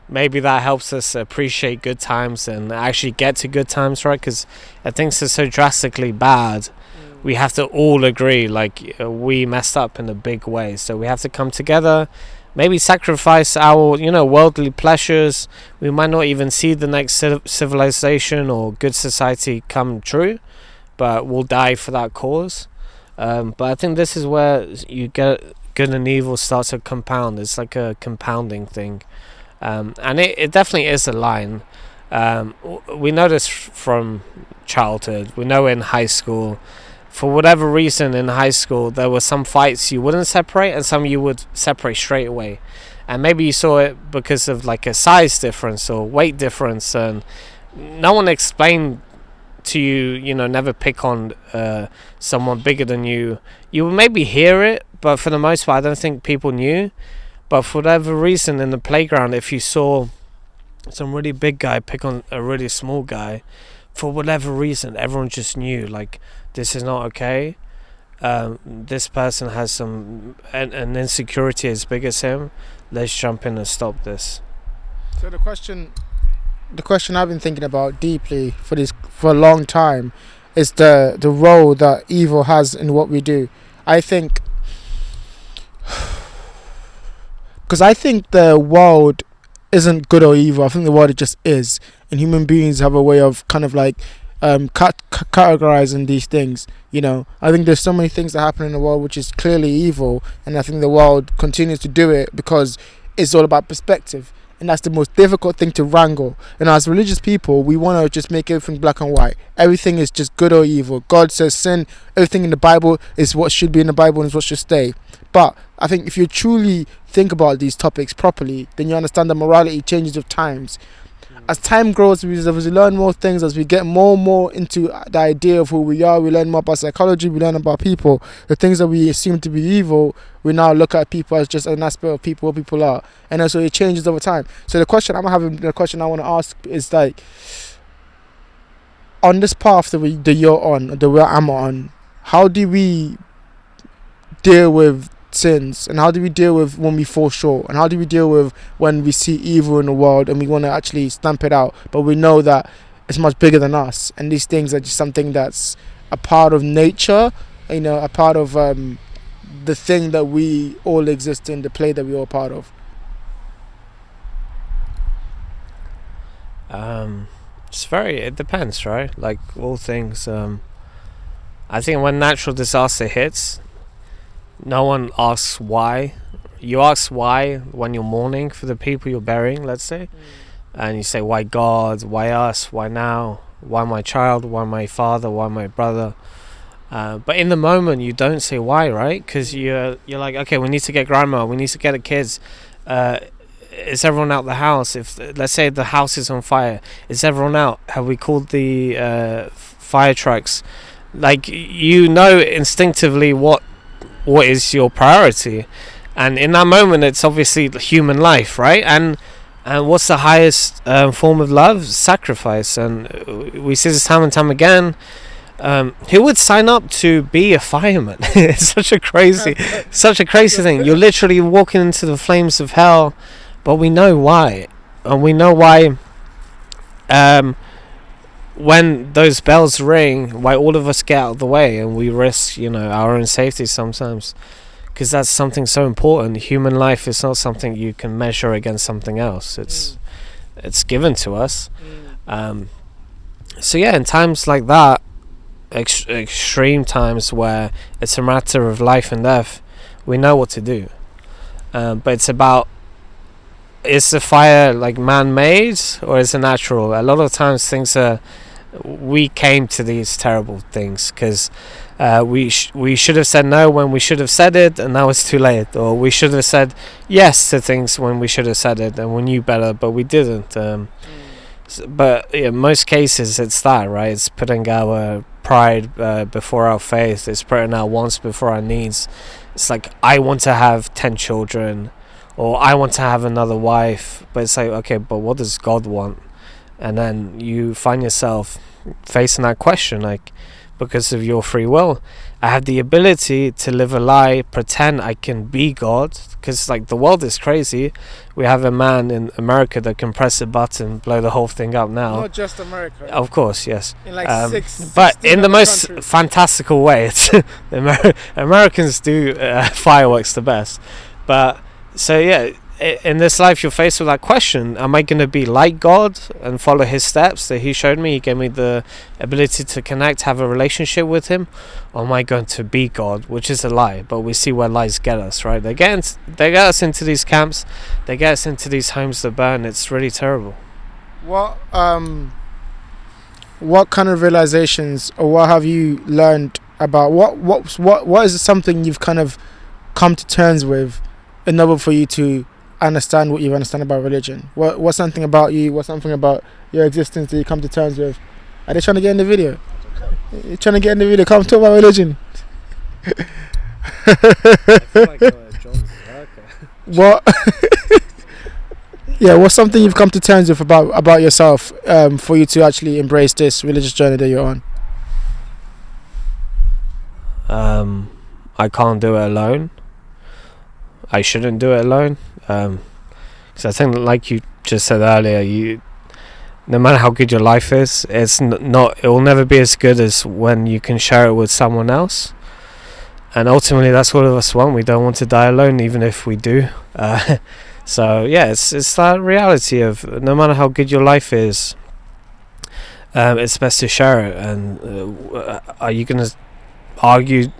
Maybe that helps us appreciate good times and actually get to good times, right? Because things are so drastically bad, we have to all agree, like, we messed up in a big way. So we have to come together, maybe sacrifice our, you know, worldly pleasures. We might not even see the next civilization or good society come true, but we'll die for that cause. But I think this is where you get good and evil starts to compound. It's like a compounding thing. And it definitely is a line. We know this from childhood. We know in high school, for whatever reason in high school, there were some fights you wouldn't separate and some you would separate straight away. And maybe you saw it because of like a size difference or weight difference, and no one explained to you, you know, never pick on someone bigger than you. You would maybe hear it, but for the most part I don't think people knew. But for whatever reason in the playground, if you saw some really big guy pick on a really small guy, for whatever reason everyone just knew, like, this is not okay. This person has an insecurity as big as him. Let's jump in and stop this. So the question I've been thinking about deeply for a long time is the role that evil has in what we do. I think, because I think the world isn't good or evil. I think the world just is, and human beings have a way of kind of like categorizing these things. You know, I think there's so many things that happen in the world which is clearly evil, and I think the world continues to do it because it's all about perspective. And that's the most difficult thing to wrangle. And as religious people, we want to just make everything black and white. Everything is just good or evil. God says sin. Everything in the Bible is what should be in the Bible and is what should stay. But I think if you truly think about these topics properly, then you understand that morality changes with times. As time grows, as we learn more things, as we get more and more into the idea of who we are, we learn more about psychology, we learn about people. The things that we assume to be evil, we now look at people as just an aspect of people, what people are. And so it changes over time. So the question I want to ask is, like, on this path that you're on, that I'm on, how do we deal with sins, and how do we deal with when we fall short, and how do we deal with when we see evil in the world and we want to actually stamp it out, but we know that it's much bigger than us, and these things are just something that's a part of nature, you know, a part of the thing that we all exist in, the play that we all part of. It depends, right? Like all things. I think when natural disaster hits, no one asks why. You ask why when you're mourning for the people you're burying, let's say. And you say, why God? Why us? Why now? Why my child? Why my father? Why my brother? But in the moment, you don't say why, right? Because you're like, okay, we need to get grandma. We need to get the kids. Is everyone out the house? If, let's say, the house is on fire, is everyone out? Have we called the fire trucks? Like, you know instinctively what is your priority, and in that moment it's obviously human life, right? And what's the highest form of love? Sacrifice. And we see this time and time again. Who would sign up to be a fireman? It's such a crazy thing. You're literally walking into the flames of hell, but we know why. And we know why when those bells ring, why all of us get out of the way and we risk, you know, our own safety sometimes, because that's something so important. Human life is not something you can measure against something else. It's given to us. So yeah, in times like that, extreme times where it's a matter of life and death, we know what to do. But it's about, is the fire like man-made or is it natural? A lot of times we came to these terrible things because we should have said no when we should have said it, and now it's too late. Or we should have said yes to things when we should have said it, and we knew better, but we didn't. But in most cases, it's that, right? It's putting our pride before our faith. It's putting our wants before our needs. It's like, I want to have 10 children, or I want to have another wife. But it's like, okay, but what does God want? And then you find yourself facing that question, like, because of your free will, I have the ability to live a lie, pretend I can be God, because like the world is crazy. We have a man in America that can press a button, blow the whole thing up now. Not just America. Of course, yes. In like but in the most fantastical way. It's Americans do fireworks the best. But so yeah, in this life you're faced with that question: am I going to be like God and follow his steps that he showed me? He gave me the ability to connect, have a relationship with him. Or am I going to be God, which is a lie? But we see where lies get us, right? They get us into these camps, they get us into these homes that burn. It's really terrible. What kind of realizations, or what have you learned about what is something you've kind of come to terms with in order for you to understand what you understand about religion? What's something about you, what's something about your existence that you come to terms with? Are they trying to get in the video? You're trying to get in the video, come talk about religion. I feel like John's what yeah, what's something you've come to terms with about yourself for you to actually embrace this religious journey that you're on? I can't do it alone. I shouldn't do it alone. Because I think, like you just said earlier, no matter how good your life is, it will never be as good as when you can share it with someone else. And ultimately, that's what all of us want. We don't want to die alone, even if we do. So yeah, it's that reality of, no matter how good your life is, it's best to share it. And are you going to argue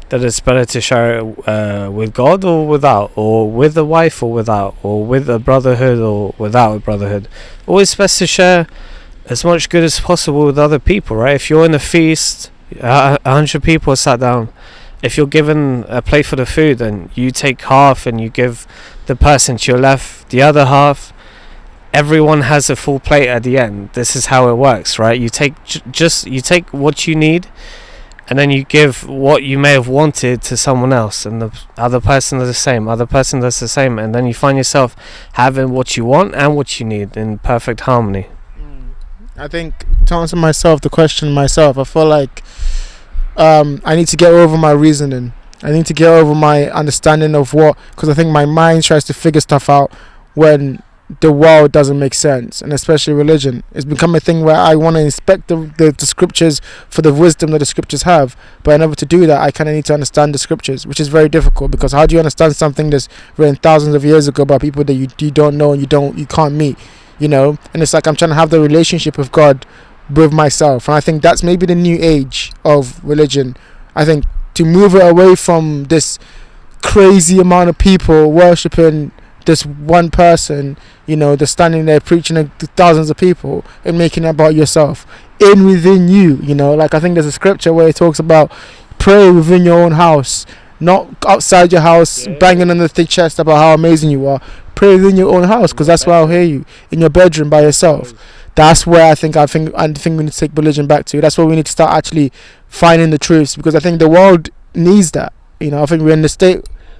that it's better to share it with God or without, or with a wife or without, or with a brotherhood or without a brotherhood? Always best to share as much good as possible with other people, right? If you're in a feast, 100 people are sat down. If you're given a plate for the food, and you take half and you give the person to your left the other half, everyone has a full plate at the end. This is how it works, right? You take you take what you need, and then you give what you may have wanted to someone else, and the other person does the same, and then you find yourself having what you want and what you need in perfect harmony. I think, to answer the question myself, I feel like I need to get over my reasoning. I need to get over my understanding of because I think my mind tries to figure stuff out when the world doesn't make sense, and especially religion. It's become a thing where I want to inspect the scriptures for the wisdom that the scriptures have, but in order to do that, I kind of need to understand the scriptures, which is very difficult, because how do you understand something that's written thousands of years ago by people that you don't know and you can't meet, and it's like I'm trying to have the relationship with God with myself. And I think that's maybe the new age of religion. I think to move it away from this crazy amount of people worshipping this one person, that's standing there preaching to thousands of people, and making it about yourself within you. Like, I think there's a scripture where it talks about pray within your own house, not outside your house, banging on the thick chest about how amazing you are. Pray within your own house, because that's where I'll hear you, in your bedroom by yourself. That's where I think we need to take religion back to. That's where we need to start actually finding the truths, because I think the world needs that. I think we're in the state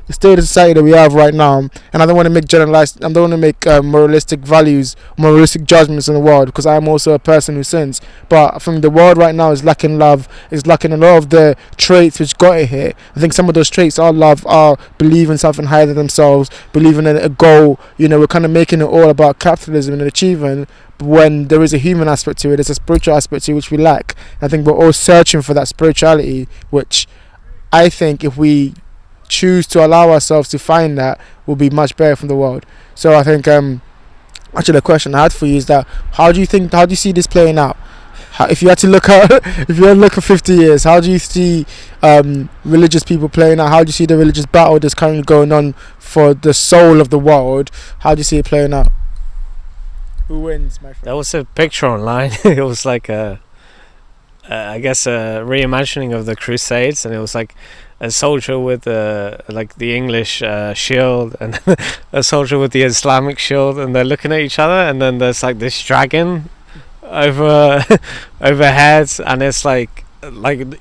of society that we have right now, and I don't want to make moralistic judgments in the world, because I'm also a person who sins. But I think the world right now is lacking love, is lacking a lot of the traits which got it here. I think some of those traits are love, are believing something higher than themselves, believing in a goal. We're kind of making it all about capitalism and achievement, when there is a human aspect to it, there's a spiritual aspect to it which we lack. I think we're all searching for that spirituality, which I think if we choose to allow ourselves to find that, will be much better from the world. So I think Actually, the question I had for you is that how do you see this playing out? If you had to look at if you had to look at 50 years, how do you see religious people playing out? How do you see the religious battle that's currently going on for the soul of the world? How do you see it playing out? Who wins, my friend? There was a picture online. It was like I guess a reimagining of the Crusades, and it was like a soldier with like the English shield, and a soldier with the Islamic shield, and they're looking at each other, and then there's like this dragon overhead, and it's like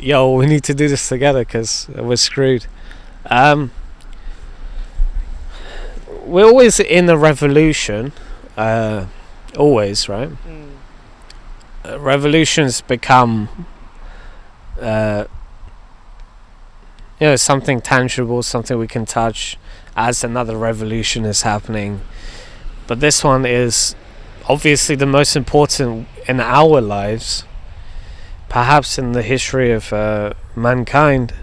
yo, we need to do this together because we're screwed. We're always in a revolution, always, right? Revolutions become something tangible, something we can touch as another revolution is happening. But this one is obviously the most important in our lives, perhaps in the history of mankind.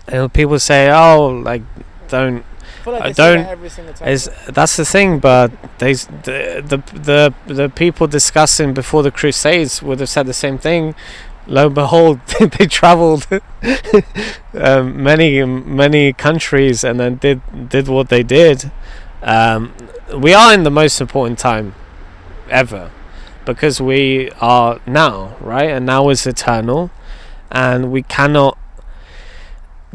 And people say, oh, like, don't that's the thing, but the people discussing before the Crusades would have said the same thing. Lo and behold, they travelled many countries and then did what they did. We are in the most important time ever, because we are now, right? And now is eternal, and we cannot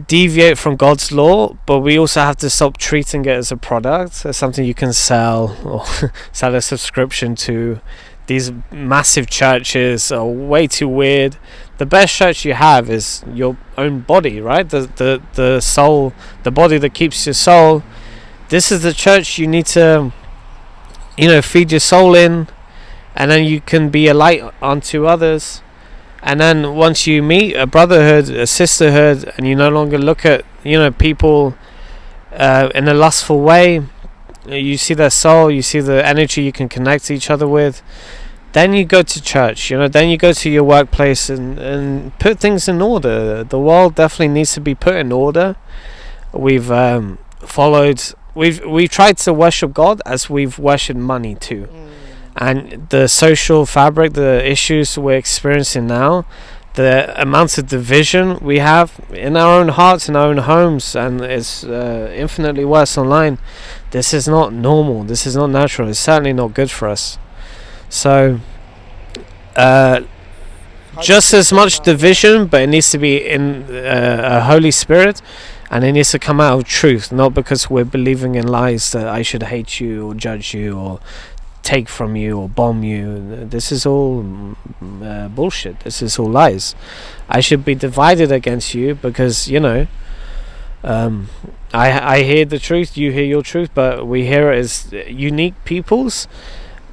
deviate from God's law, but we also have to stop treating it as a product, as something you can sell or sell a subscription to. These massive churches are way too weird. The best church you have is your own body, right? The soul, the body that keeps your soul. This is the church you need to, feed your soul in, and then you can be a light unto others. And then once you meet a brotherhood, a sisterhood, and you no longer look at people in a lustful way, you see their soul, you see the energy you can connect each other with, then you go to church, then you go to your workplace and put things in order. The world definitely needs to be put in order. We've we've tried to worship God as we've worshipped money too. And the social fabric, the issues we're experiencing now, the amounts of division we have in our own hearts, in our own homes, and it's infinitely worse online. This is not normal. This is not natural. It's certainly not good for us. So, just as much division, but it needs to be in a Holy Spirit, and it needs to come out of truth, not because we're believing in lies that I should hate you or judge you or take from you or bomb you. This is all bullshit. This is all lies. I should be divided against you because I hear the truth, you hear your truth, but we hear it as unique peoples.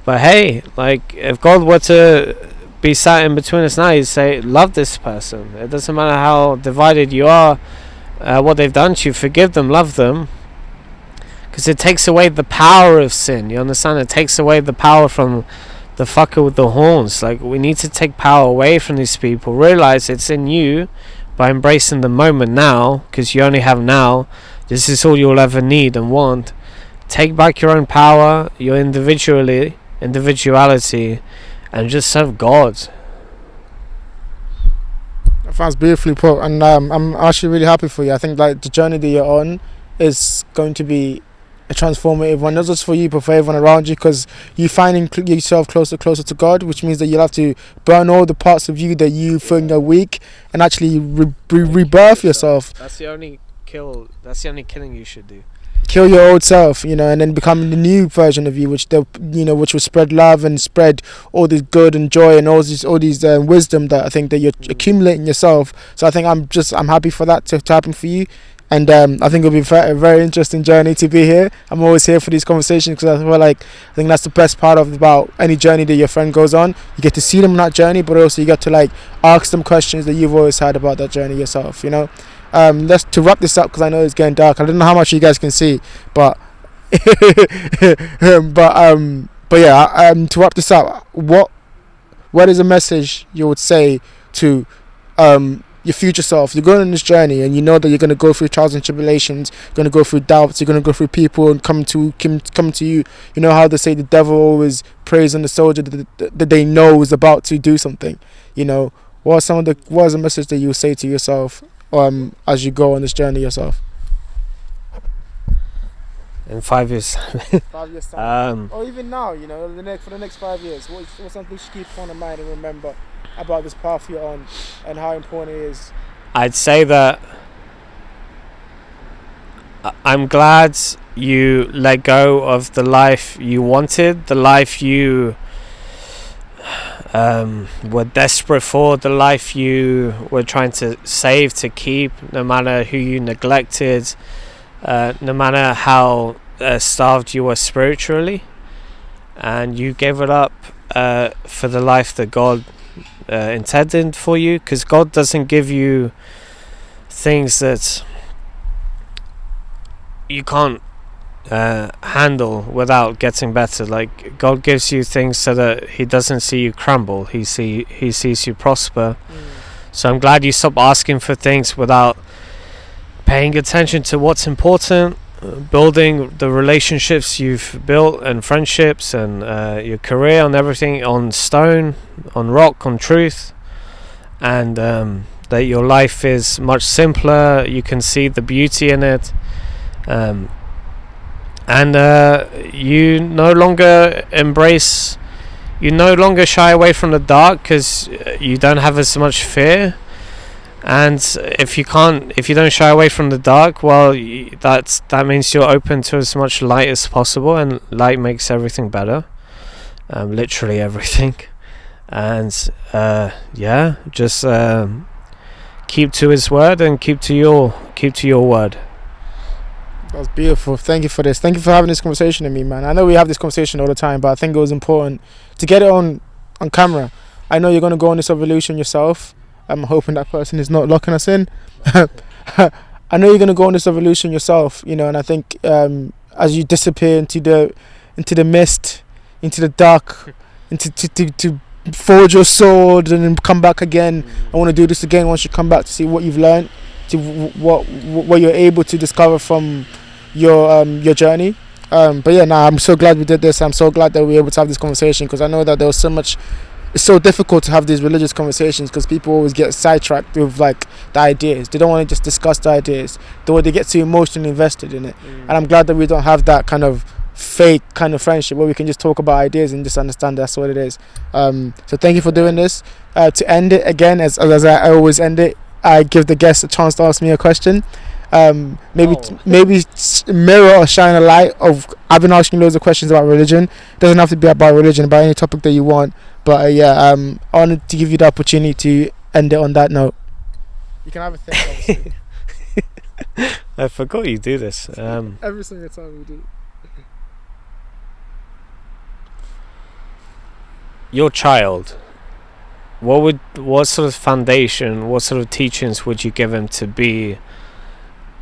But hey, like, if God were to be sat in between us now, he'd say, love this person. It doesn't matter how divided you are, what they've done to you, forgive them, love them. Because it takes away the power of sin. You understand? It takes away the power from the fucker with the horns. Like, we need to take power away from these people. Realize it's in you by embracing the moment now, because you only have now. This is all you'll ever need and want. Take back your own power, your individuality, and just serve God. That sounds beautifully put, and I'm actually really happy for you. I think like the journey that you're on is going to be a transformative one, not just for you but for everyone around you, because you're finding yourself closer to God, which means that you'll have to burn all the parts of you that you think are weak and actually rebirth yourself. That's the only killing you should do. Kill your old self, and then become the new version of you, which will spread love and spread all this good and joy and all these wisdom that I think that you're accumulating yourself. So I think I'm happy for that to happen for you. And I think it'll be a very interesting journey to be here. I'm always here for these conversations because I think that's the best part about any journey that your friend goes on. You get to see them on that journey, but also you get to ask them questions that you've always had about that journey yourself. Let's to wrap this up because I know it's getting dark. I don't know how much you guys can see, but but yeah. To wrap this up, what is a message you would say to your future self. You're going on this journey, and you know that you're going to go through trials and tribulations. You're going to go through doubts. You're going to go through people and come to you. You know how they say the devil always preys on the soldier that they know is about to do something. You know, what is the message that you say to yourself as you go on this journey yourself? In 5 years. 5 years time. Or even now, you know, for the next 5 years, what's something you should keep on in mind and remember about this path you're on and how important it is? I'd say that I'm glad you let go of the life you wanted, the life you were desperate for, the life you were trying to save, to keep, no matter who you neglected, no matter how starved you were spiritually, and you gave it up for the life that God intended for you, because God doesn't give you things that you can't handle without getting better. Like, God gives you things so that He doesn't see you crumble. He sees you prosper. So I'm glad you stopped asking for things without paying attention to what's important, building the relationships you've built and friendships and your career on everything on stone, on rock, on truth, and that your life is much simpler. You can see the beauty in it, and you no longer shy away from the dark because you don't have as much fear. And if you don't shy away from the dark, well, that means you're open to as much light as possible, and light makes everything better, literally everything. And just keep to His word and keep to your word. That's beautiful. Thank you for this. Thank you for having this conversation with me, man. I know we have this conversation all the time, but I think it was important to get it on camera. I know you're going to go on this evolution yourself. I'm hoping that person is not locking us in. I know you're going to go on this evolution yourself, you know, and I think as you disappear into the mist, into the dark, to forge your sword and then come back again. I want to do this again once you come back to see what you've learned, to what you're able to discover from your journey. But yeah, I'm so glad we did this. I'm so glad that we were able to have this conversation, because I know that there was so much. It's so difficult to have these religious conversations because people always get sidetracked with like the ideas. They don't want to just discuss the ideas. They get too emotionally invested in it. And I'm glad that we don't have that kind of fake kind of friendship where we can just talk about ideas and just understand that's what it is. So thank you for doing this. To end it again, as I always end it, I give the guests a chance to ask me a question. Maybe mirror or shine a light of. I've been asking loads of questions about religion. It doesn't have to be about religion, about any topic that you want. But I wanted to give you the opportunity to end it on that note. You can have a think, obviously. I forgot you do this. Every single time we do. Your child, what sort of foundation, what sort of teachings would you give him to be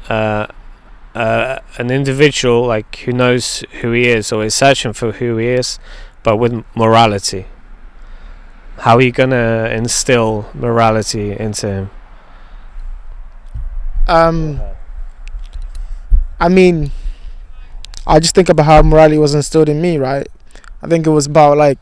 an individual, like, who knows who he is or is searching for who he is, but with morality? How are you gonna instill morality into him? I mean, I just think about how morality was instilled in me, right? I think it was about, like,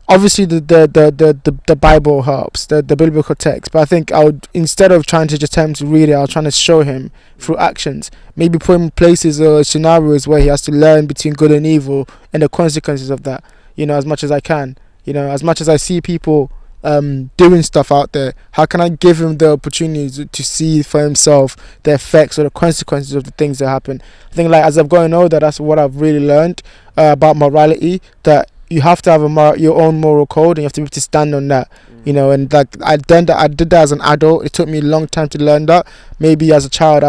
obviously the Bible helps, the biblical text, but I think I would, instead of trying to just tell him to read it, I was trying to show him through actions, maybe put him in places or scenarios where he has to learn between good and evil and the consequences of that, you know, as much as I can. You know, as much as I see people doing stuff out there, how can I give him the opportunity to see for himself the effects or the consequences of the things that happen? I think, like, as I've gotten older, that's what I've really learned about morality, that you have to have your own moral code, and you have to be able to stand on that. You know, and like I did that as an adult. It took me a long time to learn that. Maybe as a child,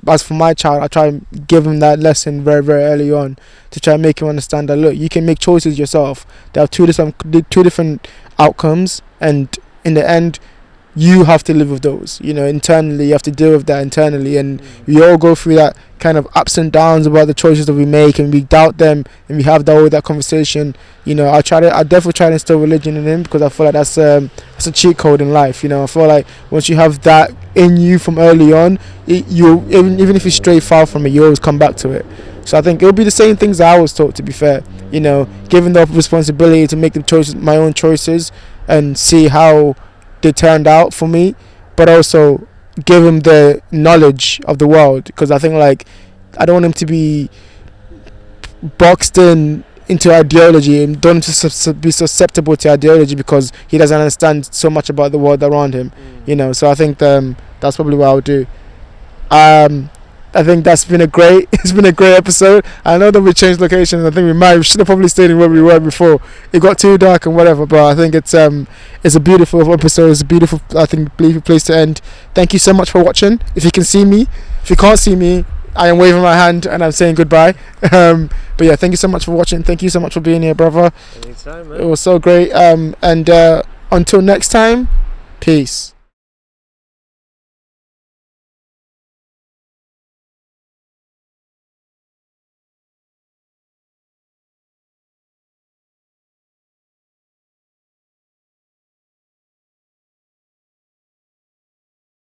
as for my child, I try and give him that lesson very, very early on to try and make him understand that, look, you can make choices yourself. There are two different outcomes, and in the end, you have to live with those. You know, internally, you have to deal with that internally, and we all go through that. kind of ups and downs about the choices that we make, and we doubt them, and we have that conversation, you know, I definitely try to instill religion in him, because I feel like that's a cheat code in life. You know, I feel like once you have that in you from early on, you even if you stray far from it, you always come back to it. So I think it'll be the same things that I was taught, to be fair. You know, given the responsibility to make the choices, my own choices, and see how they turned out for me, but also give him the knowledge of the world, because I think, like, I don't want him to be boxed into ideology, and don't want him to be susceptible to ideology because he doesn't understand so much about the world around him. You know, so I think that's probably what I would do. I think it's been a great episode. I know that we changed locations. I think we should have probably stayed in where we were before. It got too dark and whatever, but I think it's a beautiful episode. It's a beautiful, I think, beautiful place to end. Thank you so much for watching. If you can see me, if you can't see me, I am waving my hand and I'm saying goodbye. But yeah, thank you so much for watching. Thank you so much for being here, brother. Anytime, man. It was so great. And until next time, peace.